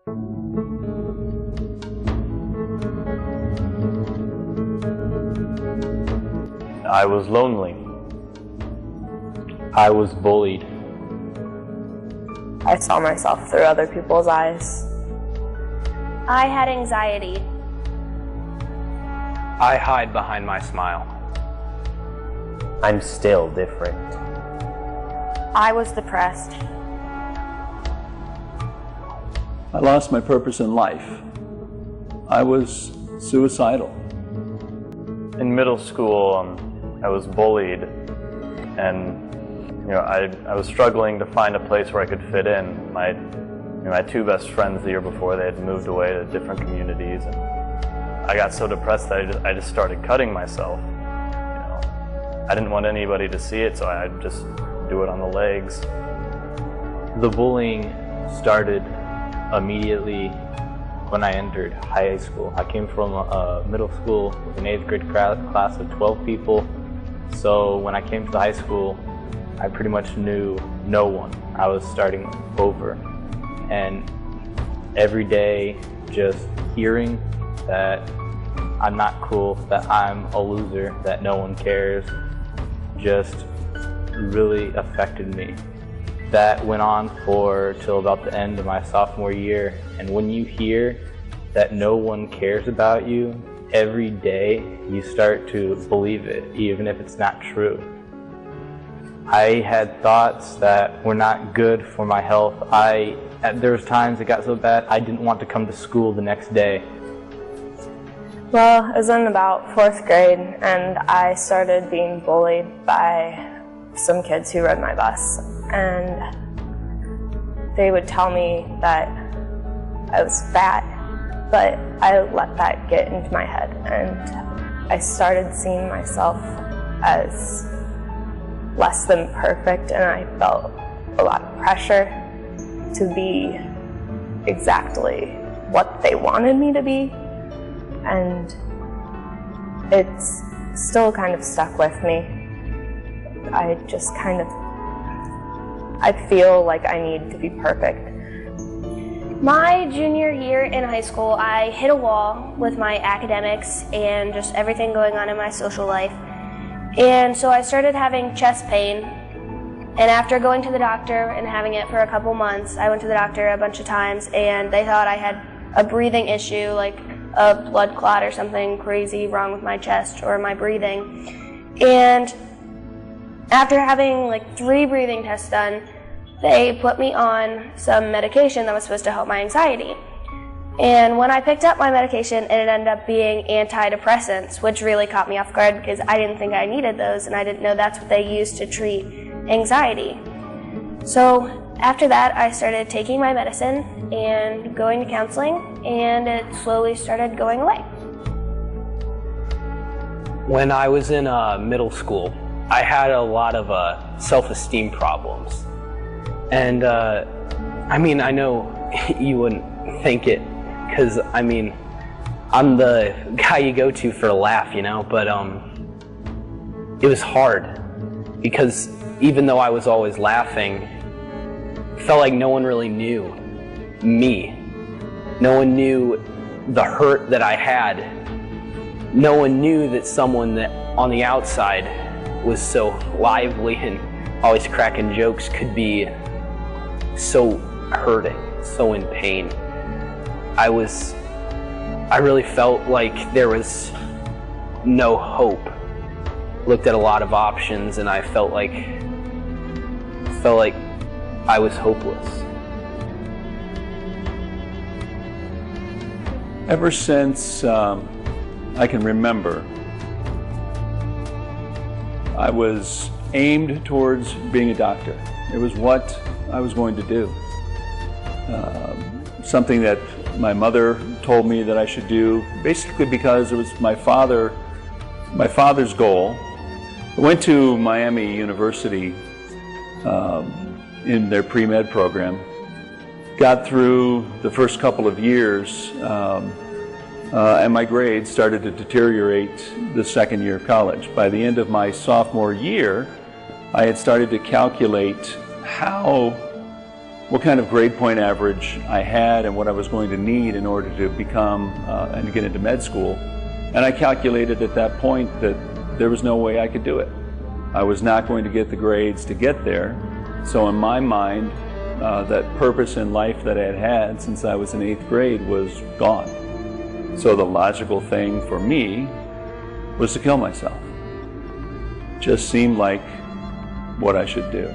I was lonely. I was bullied. I saw myself through other people's eyes. I had anxiety. I hide behind my smile. I'm still different. I was depressed. I lost my purpose in life. I was suicidal. In middle school, I was bullied, and I was struggling to find a place where I could fit in. My two best friends the year before, they had moved away to different communities, and I got so depressed that I just started cutting myself. I didn't want anybody to see it, so I'd just do it on the legs. The bullying started immediately when I entered high school. I came from a middle school with an 8th grade class of 12 people. So when I came to the high school, I pretty much knew no one. I was starting over. And every day just hearing that I'm not cool, that I'm a loser, that no one cares, just really affected me. That went on till about the end of my sophomore year. And when you hear that no one cares about you, every day you start to believe it, even if it's not true. I had thoughts that were not good for my health. There was times it got so bad I didn't want to come to school the next day. Well, I was in about 4th grade, and I started being bullied by some kids who rode my bus. And they would tell me that I was fat, but I let that get into my head, and I started seeing myself as less than perfect, and I felt a lot of pressure to be exactly what they wanted me to be, and it's still kind of stuck with me. I feel like I need to be perfect. My junior year in high school, I hit a wall with my academics and just everything going on in my social life. And so I started having chest pain. And after going to the doctor and having it for a couple months, I went to the doctor a bunch of times, and they thought I had a breathing issue, like a blood clot or something crazy wrong with my chest or my breathing. And after having like 3 breathing tests done, they put me on some medication that was supposed to help my anxiety. And when I picked up my medication, it ended up being antidepressants, which really caught me off guard because I didn't think I needed those, and I didn't know that's what they used to treat anxiety. So after that, I started taking my medicine and going to counseling, and it slowly started going away. When I was in middle school, I had a lot of self-esteem problems. And I know you wouldn't think it, because I'm the guy you go to for a laugh, but it was hard, because even though I was always laughing, it felt like no one really knew me. No one knew the hurt that I had. No one knew that someone that on the outside was so lively and always cracking jokes could be so hurting, so in pain. I really felt like there was no hope. Looked at a lot of options, and I felt like I was hopeless. Ever since I can remember, I was aimed towards being a doctor. It was what I was going to do. Something that my mother told me that I should do, basically because it was my father's goal. I went to Miami University in their pre-med program. Got through the first couple of years, and my grades started to deteriorate the second year of college. By the end of my sophomore year, I had started to calculate how what kind of grade point average I had and what I was going to need in order to become and to get into med school. And I calculated at that point that there was no way I could do it. I was not going to get the grades to get there. So in my mind, that purpose in life that I had had since I was in 8th grade was gone. So the logical thing for me was to kill myself. Just seemed like what I should do.